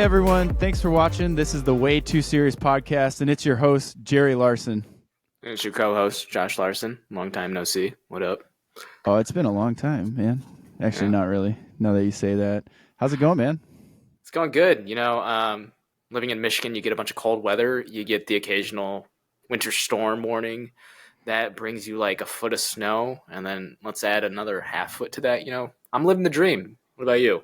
Hey everyone, thanks for watching. This is the Way Too Serious podcast, and it's your host, Jerry Larson. It's your co-host, Josh Larson. Long time no see. What up? Oh, it's been a long time, man. Actually, Yeah. not really, now that you say that. How's it going, man? It's going good. Living in Michigan, you get a bunch of cold weather. You get the occasional winter storm warning that brings you like a foot of snow, and then let's add another half foot to that. I'm living the dream. What about you?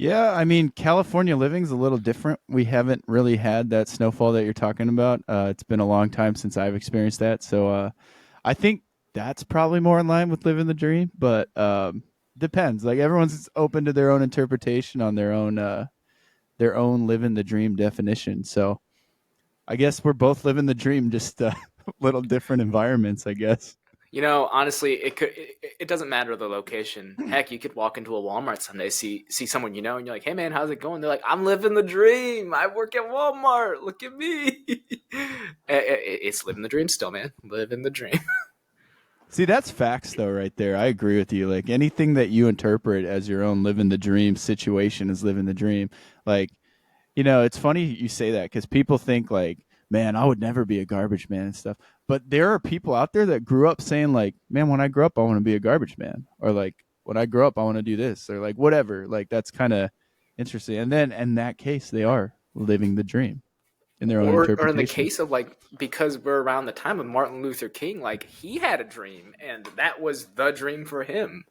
Yeah, I mean, California living's a little different. We haven't really had that snowfall that you're talking about. It's been a long time since I've experienced that, so I think that's probably more in line with living the dream, but depends. Like everyone's open to their own interpretation on their own living the dream definition. So I guess we're both living the dream, just little different environments, I guess. Honestly, it doesn't matter the location. Heck, you could walk into a Walmart someday, see someone you know, and you're like, "Hey, man, how's it going?" They're like, "I'm living the dream. I work at Walmart. Look at me." It's living the dream still, man. Living the dream. See, that's facts, though, right there. I agree with you. Like anything that you interpret as your own living the dream situation is living the dream. Like, it's funny you say that because people think like, man, I would never be a garbage man and stuff. But there are people out there that grew up saying like, man, when I grow up, I want to be a garbage man, or like when I grow up, I want to do this, or like whatever. Like that's kind of interesting. And then in that case, they are living the dream in their own Or in the interpretation. case of like, because we're around the time of Martin Luther King, like he had a dream and that was the dream for him.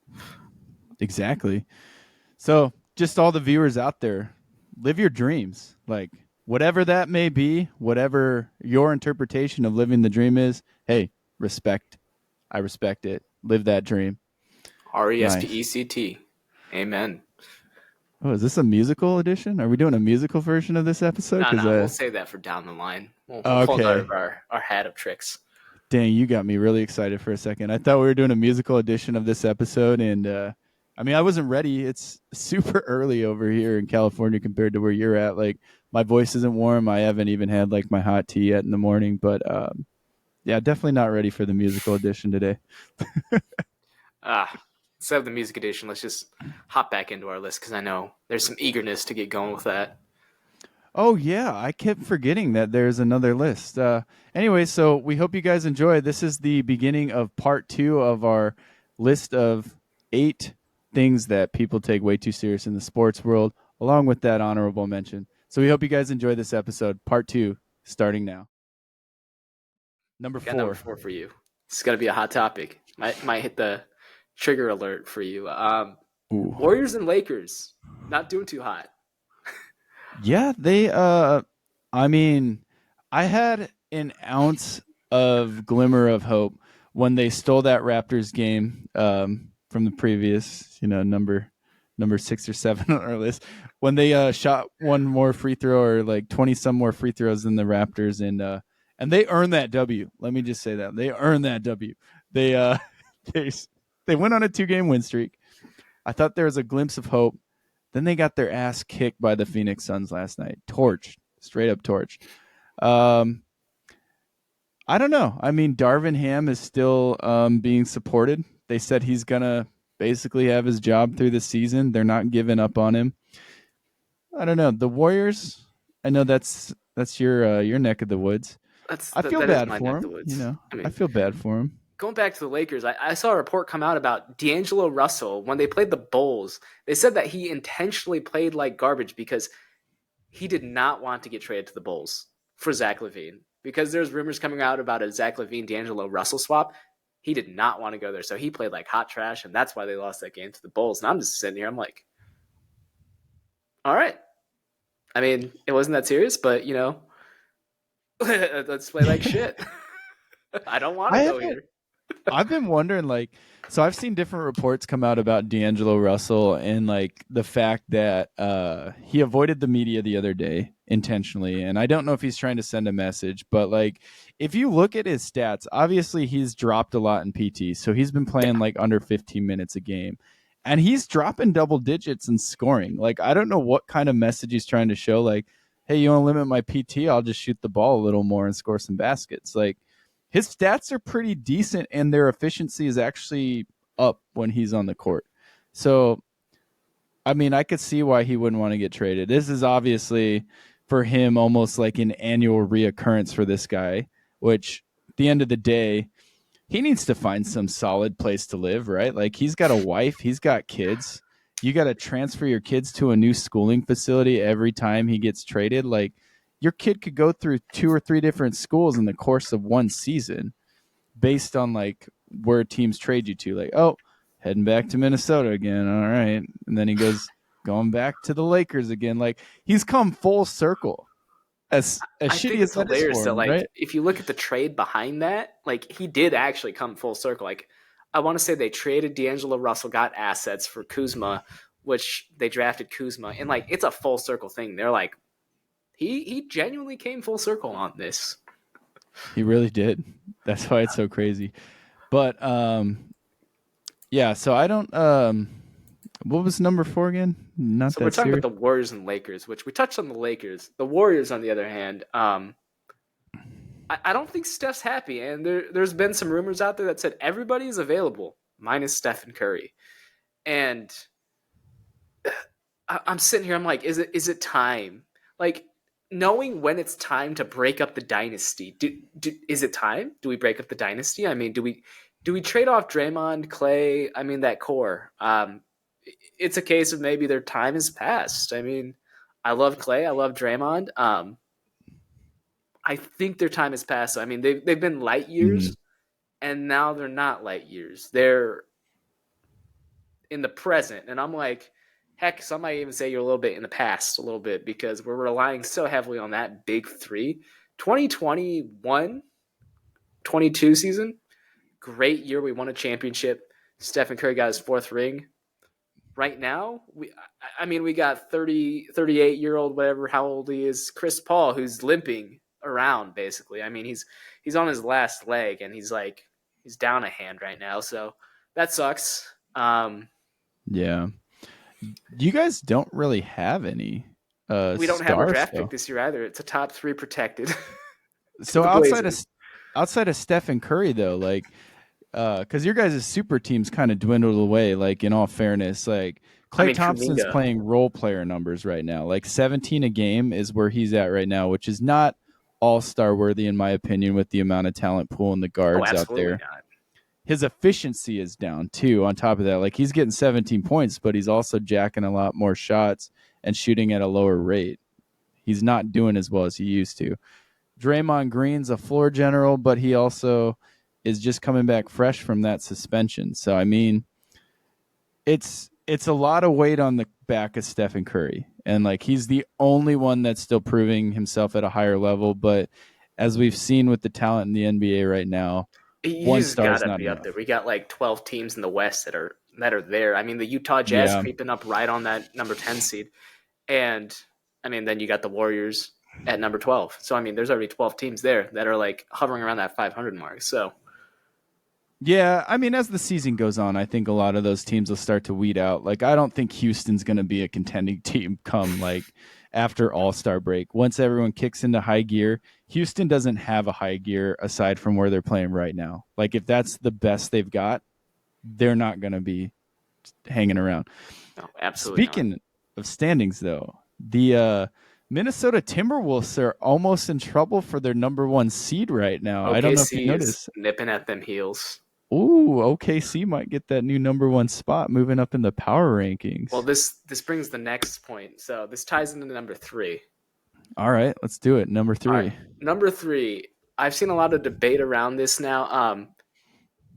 Exactly. So, just all the viewers out there, live your dreams. Like, whatever that may be, whatever your interpretation of living the dream is, hey, respect. I respect it. Live that dream. Nice. RESPECT. Amen. Oh, is this a musical edition? Are we doing a musical version of this episode? No, Because, no, we'll save that for down the line. We'll pull out okay. of our hat of tricks. Dang, you got me really excited for a second. I thought we were doing a musical edition of this episode, and I mean, I wasn't ready. It's super early over here in California compared to where you're at. Like, my voice isn't warm. I haven't even had like my hot tea yet in the morning, but yeah, definitely not ready for the musical edition today. Instead of the music edition, let's just hop back into our list because I know there's some eagerness to get going with that. Oh yeah, I kept forgetting that there's another list. Anyway, so we hope you guys enjoy. This is the beginning of part 2 of our list of 8 things that people take way too serious in the sports world, along with that honorable mention. So we hope you guys enjoy this episode, part 2, starting now. Number Got number 4. 4 for you. It's gonna be a hot topic. Might hit the trigger alert for you. Ooh. Warriors and Lakers not doing too hot. Yeah, they I mean, I had an ounce of glimmer of hope when they stole that Raptors game from the previous, number 6 or 7 on our list. When they shot one more free throw or like 20 some more free throws than the Raptors, and they earned that W. Let me just say that. They earned that W. They they they went on a 2-game win streak. I thought there was a glimpse of hope. Then they got their ass kicked by the Phoenix Suns last night. Torched. Straight up torched. I don't know. I mean, Darvin Ham is still being supported. They said he's going to basically have his job through the season. They're not giving up on him. I don't know. The Warriors, I know that's your neck of the woods. I feel That is bad my for neck of the him. woods. I I mean, feel bad for him. going back to the Lakers, I saw a report come out about D'Angelo Russell when they played the Bulls. They said that he intentionally played like garbage because he did not want to get traded to the Bulls for Zach LaVine. Because there's rumors coming out about a Zach LaVine D'Angelo Russell swap. He did not want to go there. So he played like hot trash, and that's why they lost that game to the Bulls. And I'm just sitting here, I'm like, all right. I mean, it wasn't that serious, but let's play like shit. I don't want to go here. I've been wondering, like, so I've seen different reports come out about D'Angelo Russell and like the fact that he avoided the media the other day intentionally, and I don't know if he's trying to send a message, but like if you look at his stats, obviously he's dropped a lot in PT, so he's been playing like under 15 minutes a game, and he's dropping double digits and scoring. Like I don't know what kind of message he's trying to show, like, hey, you want to limit my PT? I'll just shoot the ball a little more and score some baskets. Like his stats are pretty decent and their efficiency is actually up when he's on the court. So I mean, I could see why he wouldn't want to get traded. This is obviously for him almost like an annual reoccurrence for this guy, which at the end of the day, he needs to find some solid place to live, right? Like he's got a wife, he's got kids. You got to transfer your kids to a new schooling facility every time he gets traded. Like your kid could go through 2 or 3 different schools in the course of one season based on like where teams trade you to. Like, oh, heading back to Minnesota again. All right. And then he goes going back to the Lakers again. Like he's come full circle. As I shitty think as it's that is hilarious for that him, like right? if you look at the trade behind that, like he did actually come full circle. Like I want to say they traded D'Angelo Russell, got assets for Kuzma, which they drafted Kuzma, and like it's a full circle thing. They're like he genuinely came full circle on this. He really did. That's why it's so crazy. But yeah, so I don't what was number 4 again? Not So we're that talking about serious. the Warriors and Lakers, which we touched on the Lakers. The Warriors, on the other hand, I don't think Steph's happy, and there's been some rumors out there that said everybody is available minus Stephen Curry, and I'm sitting here. I'm like, is it time? Like knowing when it's time to break up the dynasty. Is it time? Do we break up the dynasty? I mean, do we trade off Draymond, Clay? I mean, that core. It's a case of maybe their time has passed. I mean, I love Clay. I love Draymond. I think their time has passed. So, I mean, they've been light Mhm. years, and now they're not light years. They're in the present, and I'm like, heck, some might even say you're a little bit in the past, a little bit because we're relying so heavily on that big three. 2021, 22 season, great year. We won a championship. Stephen Curry got his 4th ring. Right now, we got 38-year-old, whatever, how old he is, Chris Paul, who's limping around basically. I mean, he's on his last leg, and he's down a hand right now, so that sucks. Yeah. You guys don't really have any We don't have our stars draft pick though. this year either. It's a top 3 protected to So the Blazers. outside of Stephen Curry though, like because your guys' super teams kind of dwindled away. Like in all fairness, like I Clay mean, Thompson's Kuminga. playing role player numbers right now. Like 17 a game is where he's at right now, which is not all star worthy in my opinion with the amount of talent pool and the Oh, guards out absolutely there. not. His efficiency is down too. On top of that, like he's getting 17 points, but he's also jacking a lot more shots and shooting at a lower rate. He's not doing as well as he used to. Draymond Green's a floor general, but he also is just coming back fresh from that suspension. So I mean, it's a lot of weight on the back of Stephen Curry. And like he's the only one that's still proving himself at a higher level, but as we've seen with the talent in the NBA right now, one He's star got is to not be up there. enough. We got like 12 teams in the West that are there. I mean, the Utah Jazz Yeah. creeping up right on that number 10 seed. And I mean, then you got the Warriors at number 12. So I mean, there's already 12 teams there that are like hovering around that 500 mark. So Yeah, I mean, as the season goes on, I think a lot of those teams will start to weed out. Like, I don't think Houston's going to be a contending team come like after All Star break. Once everyone kicks into high gear, Houston doesn't have a high gear aside from where they're playing right now. Like, if that's the best they've got, they're not going to be hanging around. no, absolutely not. Speaking of standings, though, the Minnesota Timberwolves are almost in trouble for their number 1 seed right now. I don't know if you OKC is noticed. nipping at them heels. Ooh, OKC might get that new number 1 spot moving up in the power Well, rankings. this brings the next point. So this ties into number 3. All right, let's do it. Number All right, 3. number 3. I've seen a lot of debate around this now.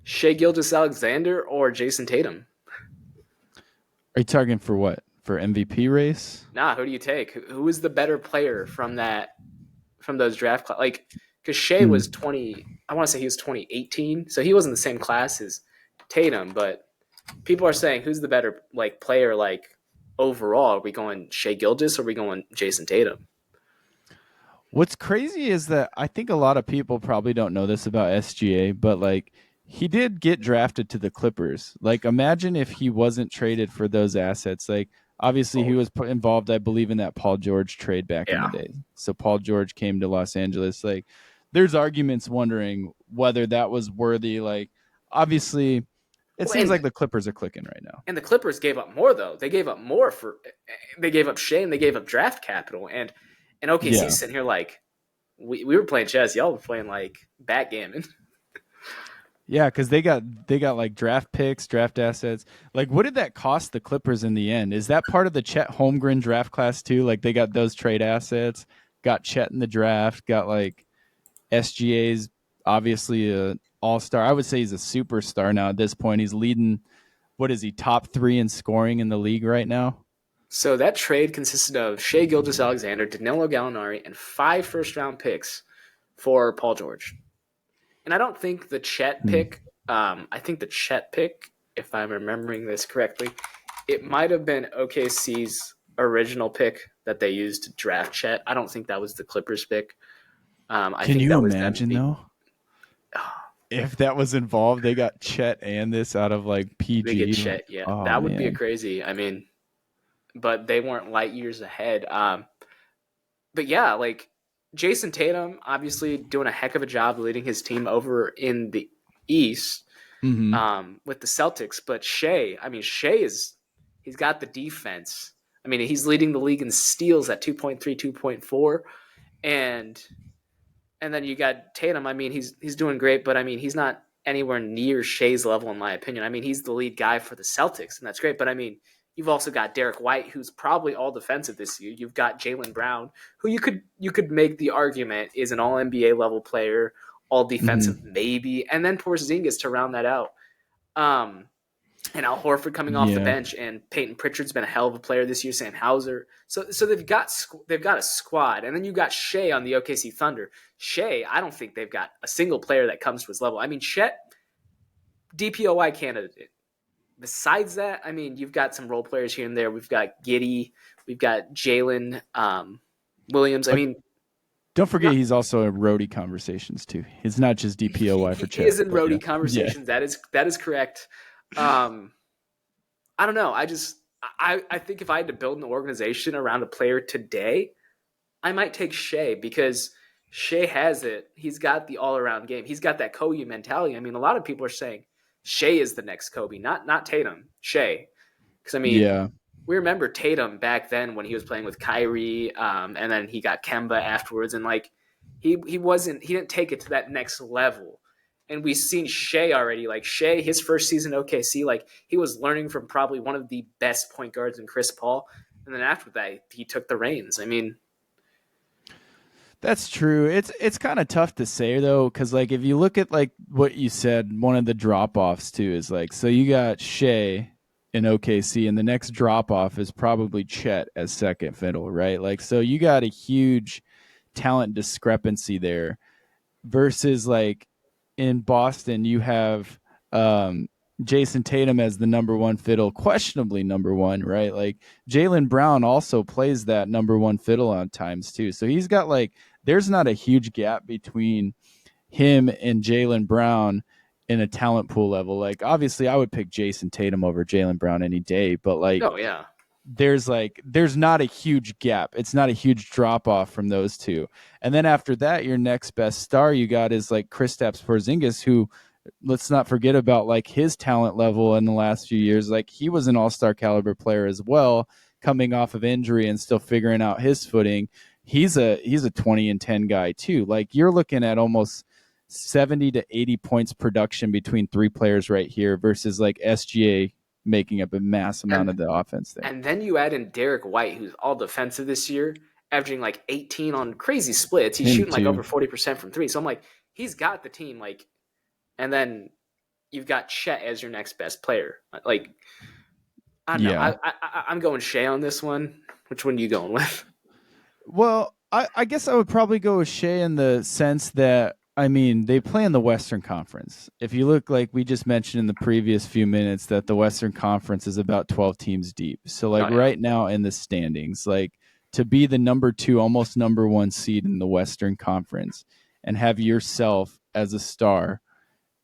Shea Gilgeous-Alexander or Jason Tatum? Are you targeting for what? For MVP race? Nah, who do you take? Who is the better player from those draft like because Shea Hmm. was 20. I want to say he was 2018, so he wasn't the same class as Tatum. But people are saying who's the better like player like overall? Are we going Shea Gilgis or are we going Jason Tatum? What's crazy is that I think a lot of people probably don't know this about SGA, but like he did get drafted to the Clippers. Like imagine if he wasn't traded for those assets. Like obviously he Oh was involved I believe in that Paul George trade back in the yeah, day. So Paul George came to Los Angeles. Like there's arguments wondering whether that was worthy. Like obviously It Well, seems like the Clippers are clicking right now. and the Clippers gave up more though. They gave up more for they gave up Shea and they gave up draft capital. And OKC Yeah. sitting here like we were playing chess, y'all were playing like backgammon. Yeah, because they got like draft picks, draft assets. Like, what did that cost the Clippers in the end? Is that part of the Chet Holmgren draft class too? Like, they got those trade assets, got Chet in the draft, got like SGA's obviously a all star. I would say he's a superstar now at this point. He's leading. What is he? Top 3 in scoring in the league right now. So that trade consisted of Shea Gilgeous-Alexander, Danilo Gallinari, and 5 first-round picks for Paul George. And I don't think the Chet pick. I think the Chet pick, if I'm remembering this correctly, it might have been OKC's original pick that they used to draft Chet. I don't think that was the Clippers pick. I Can think you that was imagine them. though? If that was involved, they got Chet and this out of like They PG. get Chet. Yeah, Oh, that would be a man. crazy. I mean, but they weren't light years ahead. But yeah, like Jason Tatum, obviously doing a heck of a job leading his team over in the East Mm-hmm. with the Celtics. But Shea, I mean, he's got the defense. I mean, he's leading the league in steals at 2.3, 2.4, and then you got Tatum. I mean, he's doing great, but I mean, he's not anywhere near Shea's level in my opinion. I mean, he's the lead guy for the Celtics, and that's great. But I mean, you've also got Derek White, who's probably all defensive this year. You've got Jaylen Brown, who you could make the argument is an All NBA level player, all defensive Mm-hmm. maybe, and then Porzingis to round that out. Um, and Al Horford coming off the Yeah. bench, and Peyton Pritchard's been a hell of a player this year. Sam Hauser, so they've got a squad, and then you got Shea on the OKC Thunder. Shea, I don't think they've got a single player that comes to his level. I mean, Chet, DPOY candidate. Besides that, I mean, you've got some role players here and there. We've got Giddy, we've got Jalen Williams. I mean, Don't forget not, he's also in roadie conversations too. It's not just DPOY for he Chet. is in But yeah. roadie conversations. That is correct. I don't know. I think if I had to build an organization around a player today, I might take Shea because Shea has it. He's got the all around game. He's got that Kobe mentality. I mean, a lot of people are saying Shea is the next Kobe, not Tatum. Shea, because I mean, Yeah. we remember Tatum back then when he was playing with Kyrie, and then he got Kemba afterwards, and like he didn't take it to that next level. And we've seen Shea already. Like Shea, his first season OKC, like he was learning from probably one of the best point guards in Chris Paul, and then after that, he took the reins. I mean, That's true. It's kind of tough to say though, because like if you look at like what you said, one of the drop offs too is like so you got Shea in OKC, and the next drop off is probably Chet as second fiddle, right? Like so you got a huge talent discrepancy there versus like in Boston you have Jason Tatum as the number one fiddle, questionably number one, right? Like Jaylen Brown also plays that number one fiddle on times too. So he's got like there's not a huge gap between him and Jaylen Brown in a talent pool level. Like obviously I would pick Jason Tatum over Jaylen Brown any day, but like oh yeah, there's not a huge gap. It's not a huge drop off from those two. And then after that, your next best star you got is like Kristaps Porzingis, who let's not forget about like his talent level in the last few years. Like he was an all-star caliber player as well, coming off of injury and still figuring out his footing. He's a 20 and 10 guy too. Like you're looking at almost 70 to 80 points production between 3 players right here versus like SGA making up a mass amount and of the offense there. and then you add in Derek White, who's all defensive this year, averaging like 18 on crazy splits. He's Him shooting like too. over 40% from three. So I'm like, he's got the team. Like, and then you've got Chet as your next best player. Like, I don't know. Yeah. I'm going Shea on this one. Which one are you going with? Well, I guess I would probably go with Shea in the sense that I mean they play in the Western Conference. If you look like we just mentioned in the previous few minutes that the Western Conference is about 12 teams deep. So like Oh, yeah. right now in the standings, like to be the number 2, almost number 1 seed in the Western Conference and have yourself as a star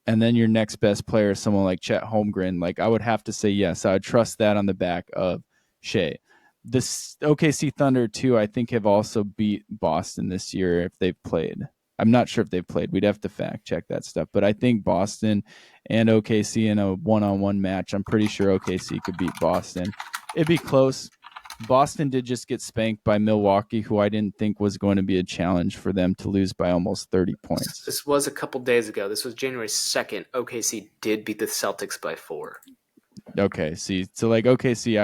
and then your next best player is someone like Chet Holmgren, like I would have to say yes. I would trust that on the back of Shea. This OKC Thunder too, I think have also beat Boston this year if they've played. I'm not sure if they've played. We'd have to fact check that stuff. But I think Boston and OKC in a one-on-one match, I'm pretty sure OKC could beat Boston. It'd be close. Boston did just get spanked by Milwaukee, who I didn't think was going to be a challenge for them to lose by almost 30 points. This was a couple days ago. This was January 2nd. OKC did beat the Celtics by 4. Okay, see, so like OKC,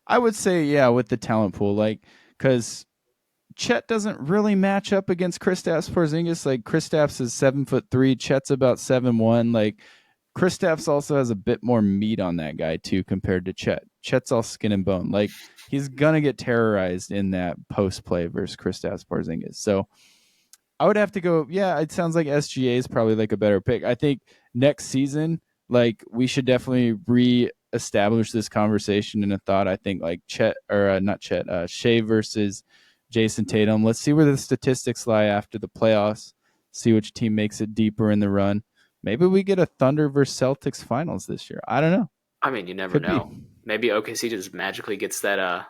I would say yeah with the talent pool, like because Chet doesn't really match up against Kristaps Porzingis. Like Kristaps is 7'3", Chet's about 7'1". Like Kristaps also has a bit more meat on that guy too compared to Chet. Chet's all skin and bone. Like he's gonna get terrorized in that post play versus Kristaps Porzingis. So I would have to go. Yeah, it sounds like SGA is probably like a better pick. I think next season, like we should definitely re-establish this conversation in a thought. I think like Chet or not Chet, Shea versus Jason Tatum. Let's see where the statistics lie after the playoffs. See which team makes it deeper in the run. Maybe we get a Thunder versus Celtics finals this year. I don't know. I mean, you never Could know. be. Maybe OKC just magically gets that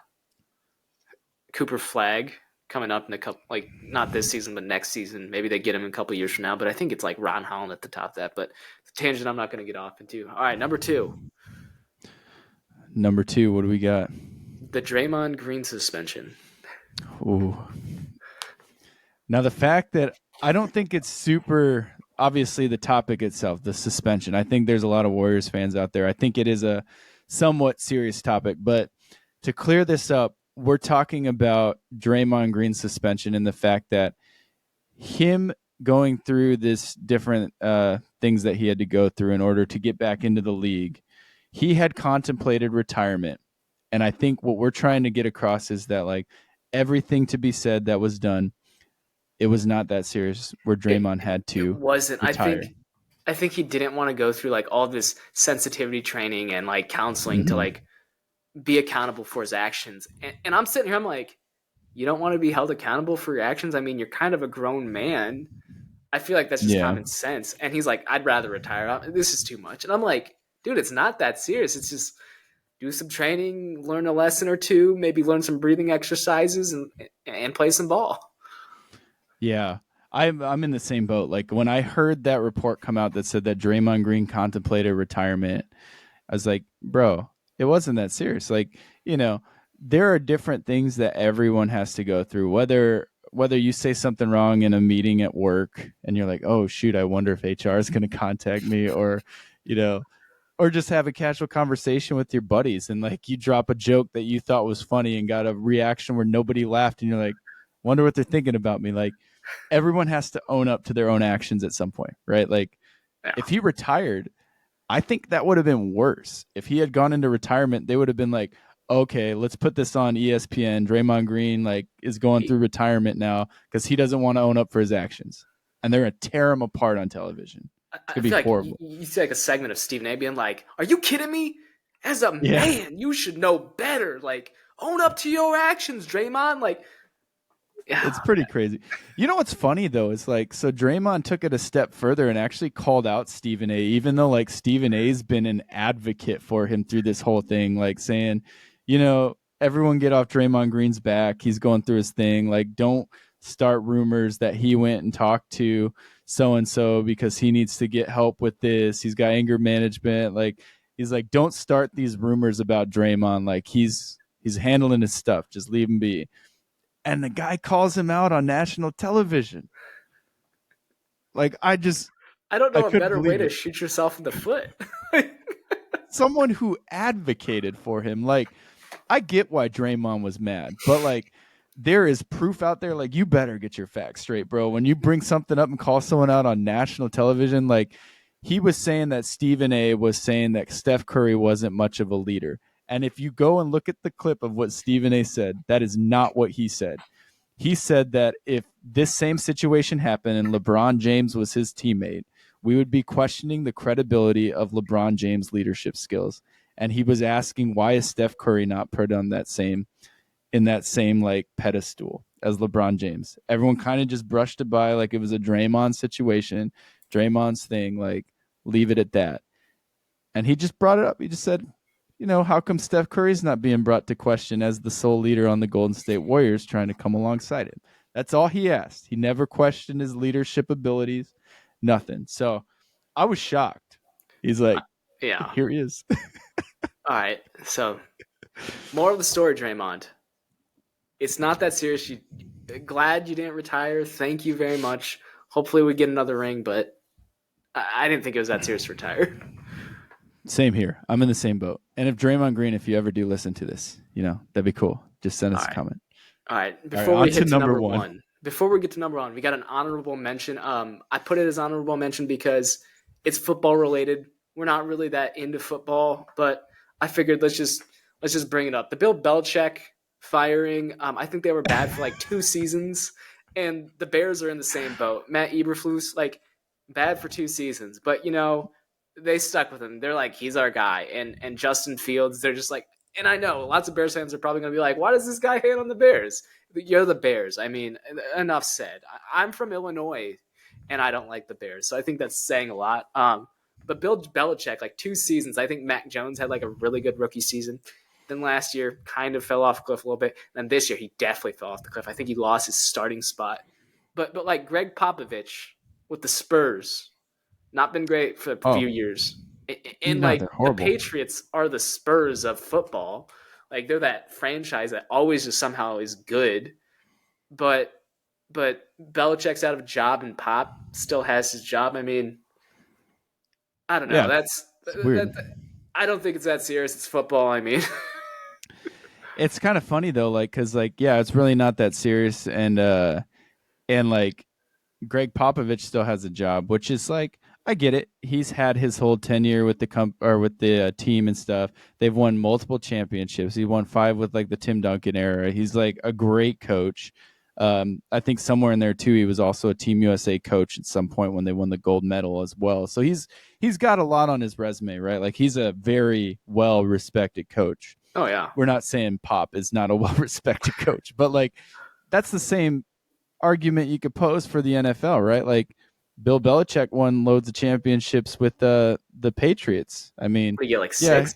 Cooper Flag coming up in a couple, like not this season, but next season. Maybe they get him in a couple years from now. But I think it's like Ron Holland at the top of that. But the tangent I'm not going to get off into. All right, number 2, Number 2, what do we got? the Draymond Green suspension. Ooh. Now the fact that I don't think it's super obviously the topic itself, the suspension. I think there's a lot of Warriors fans out there. I think it is a somewhat serious topic, but to clear this up, we're talking about Draymond Green's suspension and the fact that him going through this different things that he had to go through in order to get back into the league, he had contemplated retirement. And I think what we're trying to get across is that like everything to be said that was done, it was not that serious where Draymond had to It wasn't. retire. I think he didn't want to go through like all this sensitivity training and like counseling to like be accountable for his actions. And I'm sitting here, I'm like, you don't want to be held accountable for your actions? I mean, you're kind of a grown man. I feel like that's just Yeah. common sense. And he's like, I'd rather retire. This is too much. And I'm like, dude, it's not that serious. It's just do some training, learn a lesson or two, maybe learn some breathing exercises and play some ball. Yeah. I'm in the same boat. Like when I heard that report come out that said that Draymond Green contemplated retirement, I was like, bro, it wasn't that serious. Like, there are different things that everyone has to go through, whether you say something wrong in a meeting at work and you're like, oh shoot, I wonder if HR is going to contact me, or, or just have a casual conversation with your buddies and like you drop a joke that you thought was funny and got a reaction where nobody laughed and you're like, wonder what they're thinking about me. Like everyone has to own up to their own actions at some point, right? Like Yeah. if he retired, I think that would have been worse. If he had gone into retirement, they would have been like, okay, let's put this on ESPN. Draymond Green like is going through retirement now because he doesn't want to own up for his actions. And they're going to tear him apart on television. It's I going to feel be horrible. like you see like a segment of Stephen A. being like, are you kidding me? As a Yeah. man, you should know better. Like, own up to your actions, Draymond. Like, yeah. It's pretty crazy. You know what's funny though is like, so Draymond took it a step further and actually called out Stephen A, even though like Stephen A's been an advocate for him through this whole thing, like saying, everyone get off Draymond Green's back. He's going through his thing. Like, don't start rumors that he went and talked to so-and-so because he needs to get help with this. He's got anger management. Like, he's like, don't start these rumors about Draymond. Like, he's handling his stuff. Just leave him be. And the guy calls him out on national television. Like, I don't know a couldn't better way believe to it. shoot yourself in the foot. Someone who advocated for him. Like, I get why Draymond was mad, but like, there is proof out there. Like, you better get your facts straight, bro. When you bring something up and call someone out on national television, like, he was saying that Stephen A was saying that Steph Curry wasn't much of a leader. And if you go and look at the clip of what Stephen A said, that is not what he said. He said that if this same situation happened and LeBron James was his teammate, we would be questioning the credibility of LeBron James' leadership skills. And he was asking, why is Steph Curry not put on that same like pedestal as LeBron James? Everyone kind of just brushed it by like it was a Draymond situation, Draymond's thing, like leave it at that. And he just brought it up. He just said, how come Steph Curry's not being brought to question as the sole leader on the Golden State Warriors trying to come alongside him? That's all he asked. He never questioned his leadership abilities, nothing. So I was shocked. He's Uh, like, yeah. here he is. All right. So, more of the story, Draymond. It's not that serious. You glad you didn't retire. Thank you very much. Hopefully, we get another ring, but I didn't think it was that serious to retire. Same here. I'm in the same boat. And if Draymond Green, if you ever do listen to this, that'd be cool. Just send All us a right. comment. All right. All right, Before on we to hit to number number one. one, before we get to number one, we got an honorable mention. I put it as honorable mention because it's football related. We're not really that into football, but I figured let's just bring it up. The Bill Belichick firing. I think they were bad for like 2 seasons, and the Bears are in the same boat. Matt Eberflus, like bad for 2 seasons, but they stuck with him. They're like, he's our guy, and Justin Fields. They're just like, and I know lots of Bears fans are probably going to be like, why does this guy hate on the Bears? You're the Bears. I mean, enough said. I'm from Illinois, and I don't like the Bears, so I think that's saying a lot. But Bill Belichick, like 2 seasons, I think Mac Jones had like a really good rookie season. Then last year, kind of fell off a cliff a little bit. Then this year, he definitely fell off the cliff. I think he lost his starting spot. But like Greg Popovich with the Spurs, not been great for a Oh, few years. And no, they're like the horrible. Patriots are the Spurs of football. Like they're that franchise that always just somehow is good. But Belichick's out of a job and Pop still has his job. I mean, I don't know. Yeah, That's it's weird. I don't think it's that serious. It's football. I mean, It's kind of funny though, like, cause like, yeah, it's really not that serious, and like, Greg Popovich still has a job, which is like, I get it. He's had his whole tenure with the team and stuff. They've won multiple championships. He won 5 with like the Tim Duncan era. He's like a great coach. I think somewhere in there too, he was also a Team USA coach at some point when they won the gold medal as well. So he's got a lot on his resume, right? Like he's a very well respected coach. oh yeah, We're not saying Pop is not a well respected coach, but like that's the same argument you could pose for the NFL, right? Like Bill Belichick won loads of championships with the Patriots. I mean, we get like yeah, 6.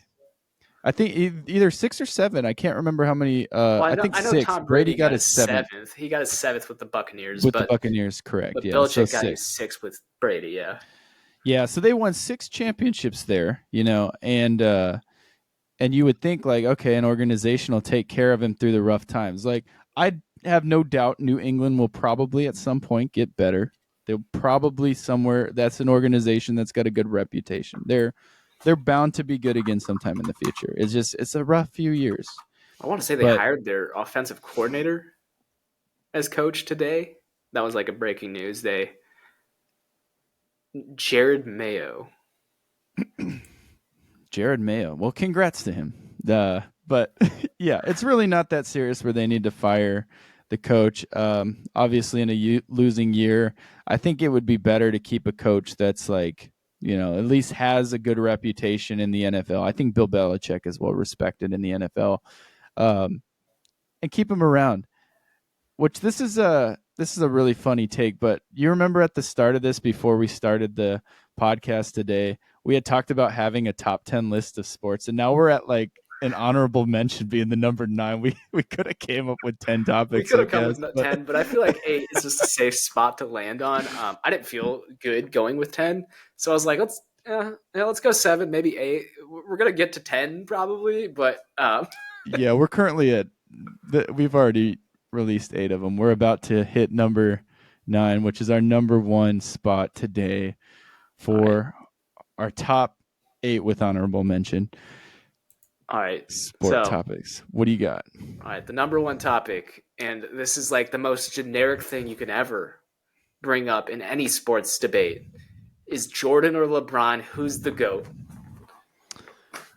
I think either 6 or 7. I can't remember how many. Well, I think I know 6. Tom Brady Brady got got his his 7th 7th. He got his 7th with the Buccaneers, with the Buccaneers. Correct. but Yeah, so Belichick got his 6. 6th with Brady. Yeah. Yeah, so they won 6 championships there, and you would think like, okay, an organization will take care of him through the rough times. Like I have no doubt New England will probably at some point get better. They'll probably somewhere that's an organization that's got a good reputation. They're bound to be good again sometime in the future. It's a rough few years. I want to say they But hired their offensive coordinator as coach today. That was like a breaking news. Jared Mayo. Jared Mayo. Well, congrats to him. But yeah, it's really not that serious where they need to fire the coach. Obviously, in a losing year, I think it would be better to keep a coach that's like, at least has a good reputation in the NFL. I think Bill Belichick is well respected in the NFL, and keep him around. Which this is a really funny take, but you remember at the start of this, before we started the podcast today, we had talked about having a top 10 list of sports, and now we're at like an honorable mention being the number 9. We could have came up with 10 We topics, could I have come guess, with but 10, but I feel like 8 is just a safe spot to land on. I didn't feel good going with 10, so I was like, let's go 7, maybe 8. We're gonna get to 10 probably, but yeah, we're currently we've already released 8 of them. We're about to hit number 9, which is our number 1 spot today for our top 8 with honorable mention. all right. Sport So, topics. What do you got? all right, the number 1 topic, and this is like the most generic thing you can ever bring up in any sports debate, is Jordan or LeBron, who's the GOAT?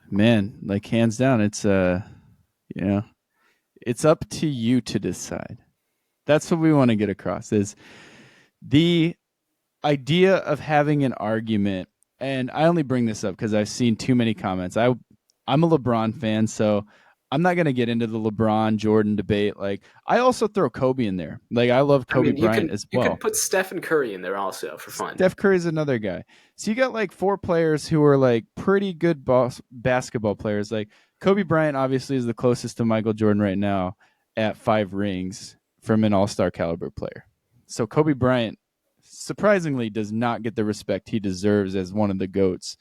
Man, like hands down, it's up to you to decide. That's what we want to get across is the idea of having an argument. And I only bring this up because I've seen too many comments. I'm a LeBron fan, so I'm not going to get into the LeBron Jordan debate. Like I also throw Kobe in there. Like I love Kobe Bryant as you well. can put Stephen Curry in there also for fun. Steph Curry's another guy. So you got like 4 players who are like pretty good basketball players. Like Kobe Bryant obviously is the closest to Michael Jordan right now at 5 rings from an all-star caliber player. So Kobe Bryant surprisingly does not get the respect he deserves as one of the GOATs,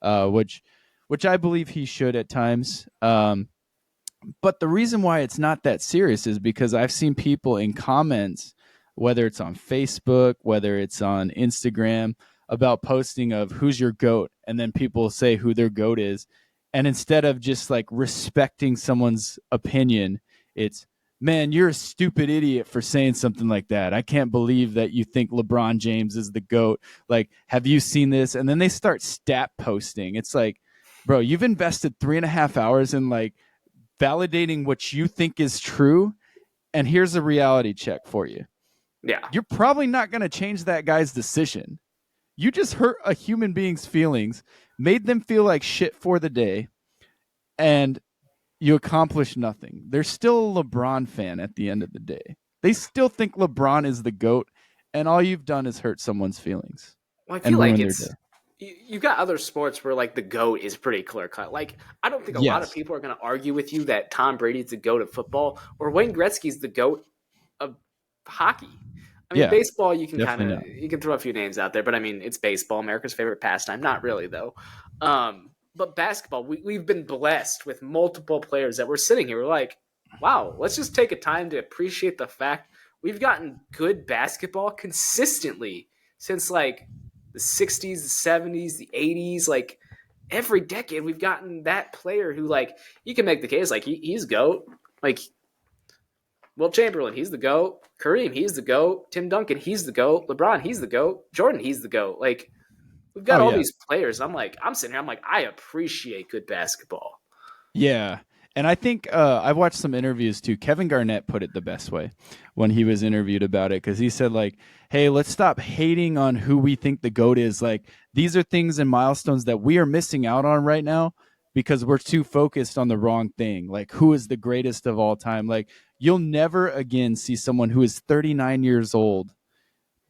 which I believe he should at times. But the reason why it's not that serious is because I've seen people in comments, whether it's on Facebook, whether it's on Instagram, about posting of who's your GOAT, and then people say who their GOAT is. And instead of just like respecting someone's opinion, it's, man, you're a stupid idiot for saying something like that. I can't believe that you think LeBron James is the GOAT. Like, have you seen this? And then they start stat posting. It's like, bro, you've invested 3.5 hours in like validating what you think is true. And here's a reality check for you. Yeah. You're probably not going to change that guy's decision. You just hurt a human being's feelings, made them feel like shit for the day, and you accomplished nothing. They're still a LeBron fan at the end of the day. They still think LeBron is the GOAT, and all you've done is hurt someone's feelings. Well, I and feel like ruin their it's day. you've got other sports where like the GOAT is pretty clear cut. Like I don't think a lot of Yes. people are going to argue with you that Tom Brady's the GOAT of football or Wayne Gretzky's the GOAT of hockey. I mean, Yeah, baseball you can definitely kind of not. you can throw a few names out there, but I mean it's baseball, America's favorite pastime. Not really though. But basketball, we've been blessed with multiple players that we're sitting here. We're like, wow, let's just take a time to appreciate the fact we've gotten good basketball consistently since like the 60s, the 70s, the 80s. Like every decade, we've gotten that player who, like, you can make the case like he's GOAT. Like Will Chamberlain, he's the GOAT. Kareem, he's the GOAT. Tim Duncan, he's the GOAT. LeBron, he's the GOAT. Jordan, he's the GOAT. Like, we've got Oh, all yeah. these players. I'm sitting here, I'm like, I appreciate good basketball. Yeah. And I think I've watched some interviews too. Kevin Garnett put it the best way when he was interviewed about it, because he said, like, hey, let's stop hating on who we think the GOAT is. Like, these are things and milestones that we are missing out on right now because we're too focused on the wrong thing. Like, who is the greatest of all time? Like, you'll never again see someone who is 39 years old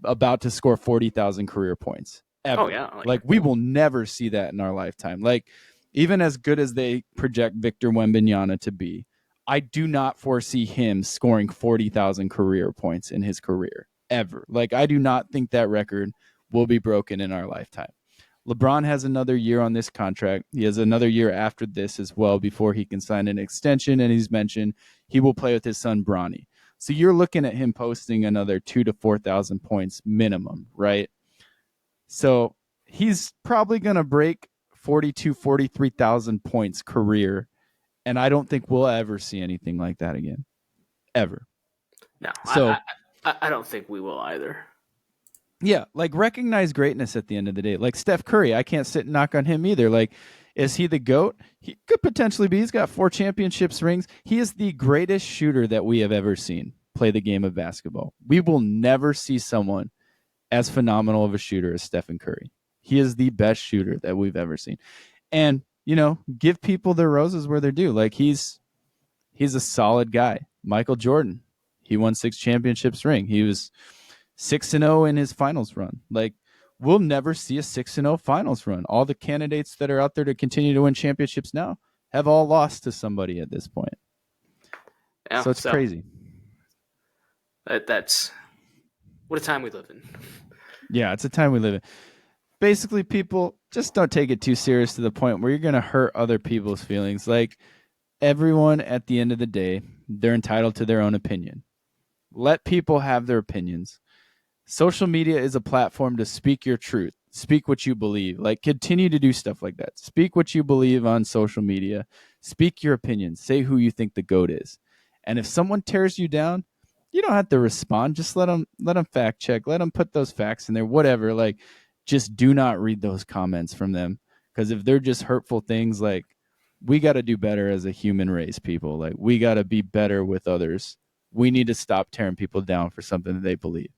about to score 40,000 career points ever. Oh, yeah. Like, we will never see that in our lifetime. Like, even as good as they project Victor Wembanyama to be, I do not foresee him scoring 40,000 career points in his career ever. Like, I do not think that record will be broken in our lifetime. LeBron has another year on this contract. He has another year after this as well before he can sign an extension. And he's mentioned he will play with his son, Bronny. So you're looking at him posting another 2,000 to 4,000 points minimum, right? So he's probably going to break 42, 43,000 points career. And I don't think we'll ever see anything like that again. Ever. No, So I don't think we will either. yeah, like, recognize greatness at the end of the day. Like Steph Curry, I can't sit and knock on him either. Like, is he the GOAT? He could potentially be. He's got 4 championships rings. He is the greatest shooter that we have ever seen play the game of basketball. We will never see someone as phenomenal of a shooter as Stephen Curry. He is the best shooter that we've ever seen. And, give people their roses where they're due. Like, he's a solid guy. Michael Jordan, he won 6 championships ring. He was 6-0 in his finals run. Like, we'll never see a 6-0 finals run. All the candidates that are out there to continue to win championships now have all lost to somebody at this point. Yeah, So it's crazy. That's what a time we live in. Yeah, it's a time we live in. Basically, people, just don't take it too serious to the point where you're going to hurt other people's feelings. Like, everyone at the end of the day, they're entitled to their own opinion. Let people have their opinions. Social media is a platform to speak your truth, speak what you believe. Like, continue to do stuff like that. Speak what you believe on social media. Speak your opinion. Say who you think the GOAT is. And if someone tears you down, you don't have to respond. Just let them fact check. Let them put those facts in there, whatever. Like, just do not read those comments from them, because if they're just hurtful things, like, we got to do better as a human race, people. Like, we got to be better with others. We need to stop tearing people down for something that they believe.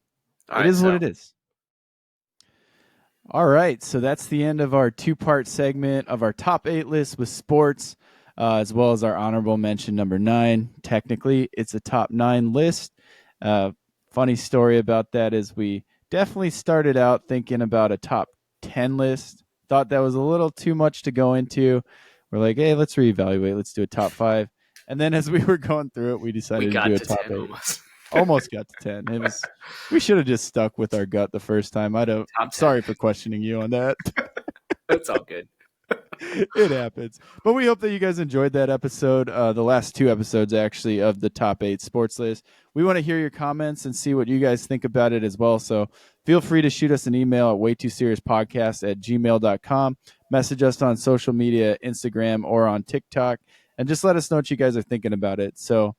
It is what it is. All right. So that's the end of our 2-part segment of our top 8 list with sports, as well as our honorable mention number 9. Technically, it's a top 9 list. Funny story about that is we definitely started out thinking about a top 10 list. Thought that was a little too much to go into. We're like, hey, let's reevaluate. Let's do a top 5. And then as we were going through it, we decided to do a top 8. Almost got to 10. We should have just stuck with our gut the first time. Top 10. Sorry for questioning you on that. It's all good. It happens. But we hope that you guys enjoyed that episode, the last 2 episodes actually of the top 8 sports list. We want to hear your comments and see what you guys think about it as well. So feel free to shoot us an email at waytooseriousPodcast@gmail.com. Message us on social media, Instagram or on TikTok, and just let us know what you guys are thinking about it. So,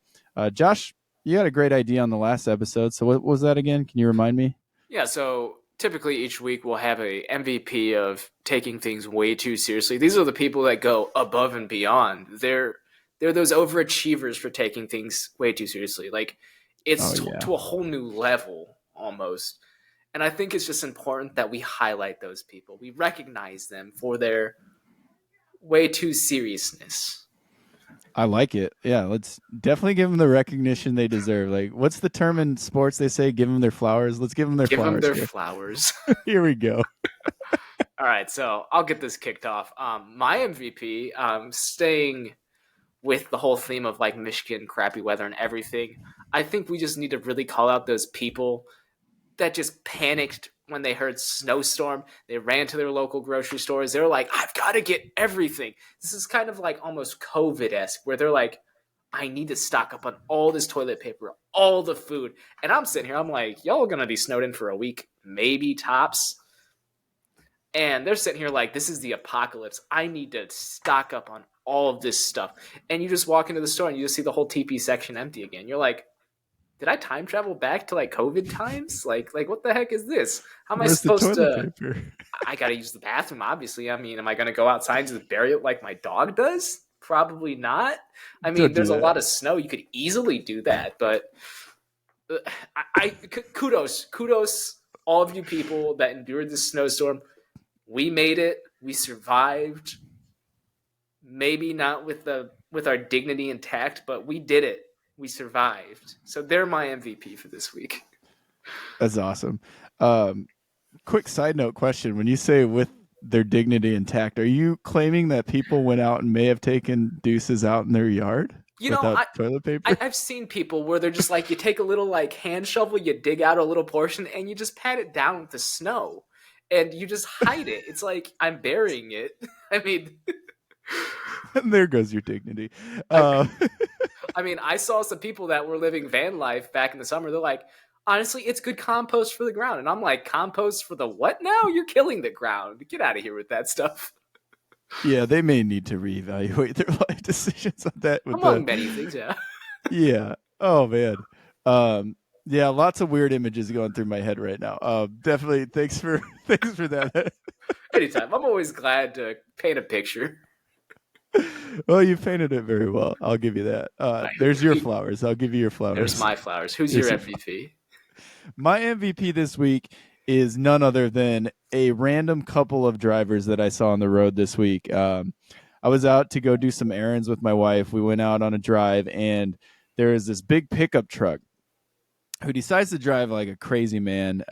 Josh, you had a great idea on the last episode. So what was that again? Can you remind me? Yeah, so typically each week we'll have a MVP of taking things way too seriously. These are the people that go above and beyond. They're those overachievers for taking things way too seriously. Like it's to a whole new level almost. And I think it's just important that we highlight those people. We recognize them for their way too seriousness. I like it. Yeah, let's definitely give them the recognition they deserve. Like, what's the term in sports they say? Give them their flowers. Let's give them their flowers. Give them their flowers. Here we go. All right, so I'll get this kicked off. My MVP, staying with the whole theme of like Michigan, crappy weather and everything, I think we just need to really call out those people that just panicked when they heard snowstorm. They ran to their local grocery stores. They were like, I've got to get everything. This is kind of like almost COVID-esque, where they're like, I need to stock up on all this toilet paper, all the food. And I'm sitting here, I'm like, y'all are going to be snowed in for a week, maybe tops. And they're sitting here like, this is the apocalypse. I need to stock up on all of this stuff. And you just walk into the store and you just see the whole TP section empty again. You're like, did I time travel back to like COVID times? Like what the heck is this? How am I supposed to? Paper? I got to use the bathroom, obviously. I mean, am I going to go outside and just bury it like my dog does? Probably not. I mean, there's a lot of snow. You could easily do that, but kudos all of you people that endured this snowstorm. We made it. We survived. Maybe not with our dignity intact, but we did it. We survived. So they're my MVP for this week. That's awesome. Quick side note question. When you say with their dignity intact, are you claiming that people went out and may have taken deuces out in their yard? Toilet paper? I've seen people where they're just like, you take a little like hand shovel, you dig out a little portion and you just pat it down with the snow and you just hide it. It's like, I'm burying it. I mean... And there goes your dignity. I mean, I saw some people that were living van life back in the summer. They're like, honestly, it's good compost for the ground. And I'm like, compost for the what now? You're killing the ground. Get out of here with that stuff. Yeah, they may need to reevaluate their life decisions on that. Among many things, yeah. Yeah. Oh, man. Yeah, lots of weird images going through my head right now. Definitely, thanks for that. Anytime. I'm always glad to paint a picture. Well, you painted it very well. I'll give you that. There's your flowers. I'll give you your flowers. There's my flowers. Who's your MVP? My MVP this week is none other than a random couple of drivers that I saw on the road this week. I was out to go do some errands with my wife. We went out on a drive, and there is this big pickup truck who decides to drive like a crazy man.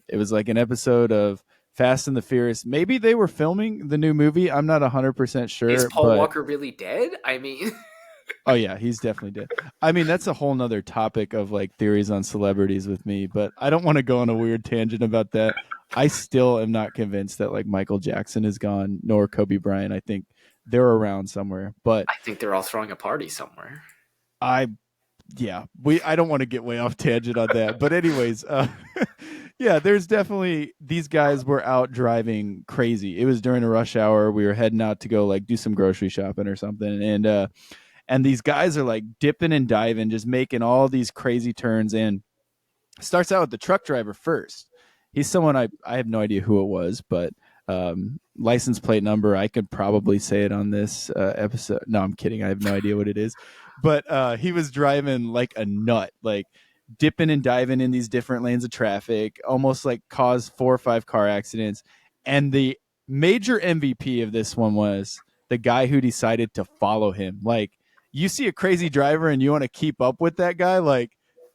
It was like an episode of Fast and the Furious. Maybe they were filming the new movie. I'm not 100% sure. Is Paul Walker really dead? I mean... Oh, yeah, he's definitely dead. I mean, that's a whole nother topic of like theories on celebrities with me, but I don't want to go on a weird tangent about that. I still am not convinced that like Michael Jackson is gone, nor Kobe Bryant. I think they're around somewhere, but I think they're all throwing a party somewhere. I don't want to get way off tangent on that, but anyways, yeah, there's definitely, these guys were out driving crazy. It was during a rush hour. We were heading out to go like do some grocery shopping or something. And these guys are like dipping and diving, just making all these crazy turns. And starts out with the truck driver first. He's someone I have no idea who it was, but license plate number, I could probably say it on this episode. No, I'm kidding. I have no idea what it is. But he was driving like a nut, like dipping and diving in these different lanes of traffic, almost like caused 4 or 5 car accidents. And the major MVP of this one was the guy who decided to follow him. Like, you see a crazy driver and you want to keep up with that guy, like,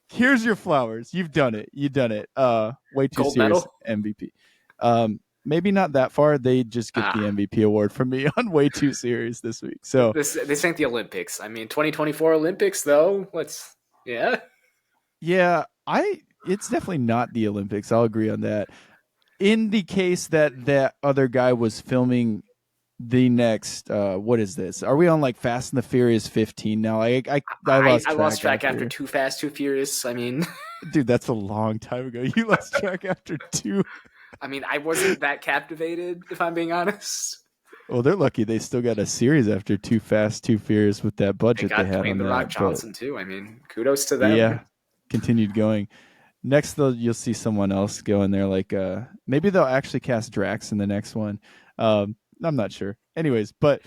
here's your flowers. You've done it. You've done it. Way too Gold serious medal? MVP. Maybe not that far. They just get the MVP award from me on way too serious this week. So this ain't the Olympics. I mean, 2024 Olympics though. Yeah. Yeah, it's definitely not the Olympics. I'll agree on that. In the case that that other guy was filming the next what is this? Are we on like Fast and the Furious 15 now? I lost I lost track track after after. Too Fast, Too Furious. I mean, Dude, that's a long time ago. You lost track after 2. I mean, I wasn't that captivated, if I'm being honest. Well, they're lucky they still got a series after Too Fast, Too Furious with that They budget they got had Dwayne on the Rock that. But Johnson too. I mean, kudos to yeah, them. continued going. Next, though, you'll see someone else go in there. Like maybe they'll actually cast Drax in the next one. I'm not sure. Anyways, but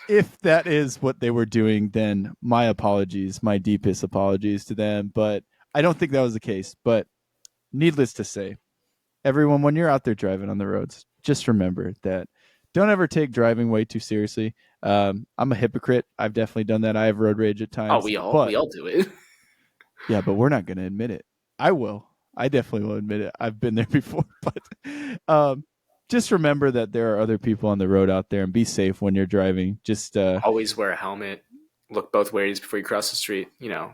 if that is what they were doing, then my apologies, my deepest apologies to them. But I don't think that was the case. But needless to say, everyone, when you're out there driving on the roads, just remember that don't ever take driving way too seriously. I'm a hypocrite. I've definitely done that. I have road rage at Oh, times, we but all do it. yeah, but we're not going to admit it. I will. I definitely will admit it. I've been there before, but um, just remember that there are other people on the road out there, and be safe when you're driving. Just Always wear a helmet. Look both ways before you cross the street. You know,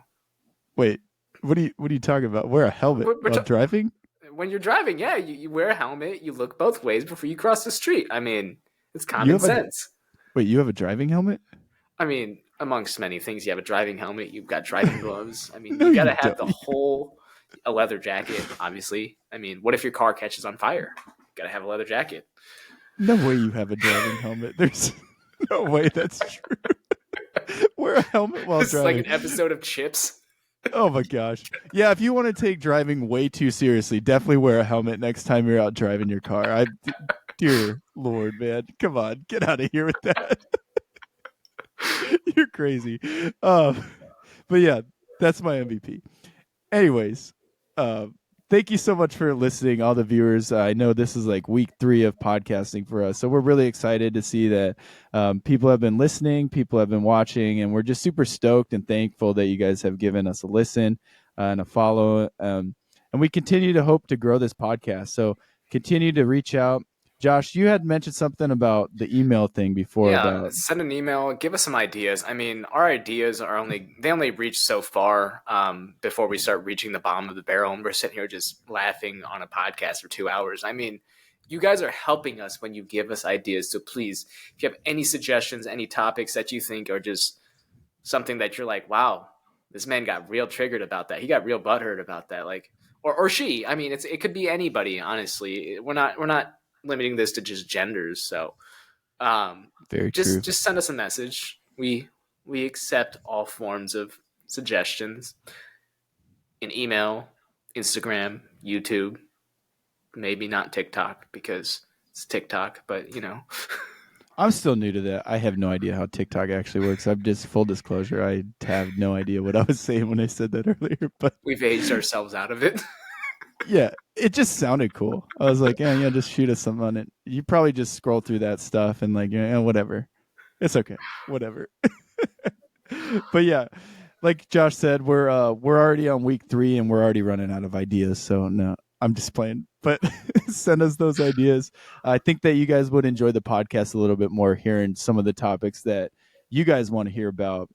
wait. What are you talking about? Wear a helmet we're while driving? when you're driving, yeah, you wear a helmet. You look both ways before you cross the street. I mean, it's You common have a sense. wait. You have a driving helmet? I mean, amongst many things, you have a driving helmet. You've got driving gloves. I mean, No, you got to you have the don't. whole a leather jacket. Obviously, I mean, what if your car catches on fire? Got to have a leather jacket. No way you have a driving helmet. There's no way that's true. Wear a helmet while This is like driving. an episode of Chips. Oh my gosh. Yeah, if you want to take driving way too seriously, definitely wear a helmet next time you're out driving your car. Dear Lord, man. Come on, get out of here with that. You're crazy. But yeah, that's my MVP. Anyways, uh, thank you so much for listening, all the viewers. I know this is like week 3 of podcasting for us, so we're really excited to see that people have been listening, people have been watching, and we're just super stoked and thankful that you guys have given us a listen and a follow. And we continue to hope to grow this podcast. So continue to reach out. Josh, you had mentioned something about the email thing before Yeah, about send an email. Give us some ideas. I mean, our ideas are only reach so far before we start reaching the bottom of the barrel, and we're sitting here just laughing on a podcast for 2 hours. I mean, you guys are helping us when you give us ideas. So please, if you have any suggestions, any topics that you think are just something that you're like, wow, this man got real triggered about that. He got real butthurt about that. Like, or she. I mean, it could be anybody. Honestly, we're not limiting this to just genders. So very true. just send us a message. We accept all forms of suggestions. An email, Instagram, YouTube, maybe not TikTok because it's TikTok, but you know. I'm still new to that. I have no idea how TikTok actually works. I'm just full disclosure. I have no idea what I was saying when I said that earlier. But We've aged ourselves out of it. yeah, it just sounded cool. I was like, yeah, just shoot us something on it. You probably just scroll through that stuff and like, yeah, whatever. It's okay, whatever. But yeah, like Josh said, we're already on week 3 and we're already running out of ideas. So no, I'm just playing. But send us those ideas. I think that you guys would enjoy the podcast a little bit more, hearing some of the topics that you guys want to hear about,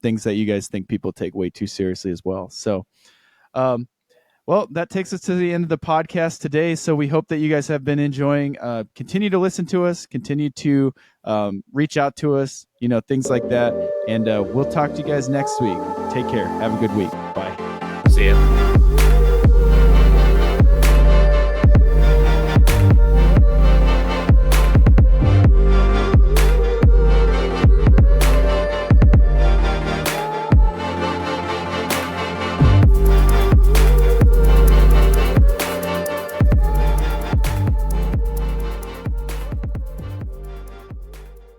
things that you guys think people take way too seriously as well. So, well, that takes us to the end of the podcast today. So we hope that you guys have been enjoying. Continue to listen to us. Continue to reach out to us. Things like that. And we'll talk to you guys next week. Take care. Have a good week. Bye. See ya.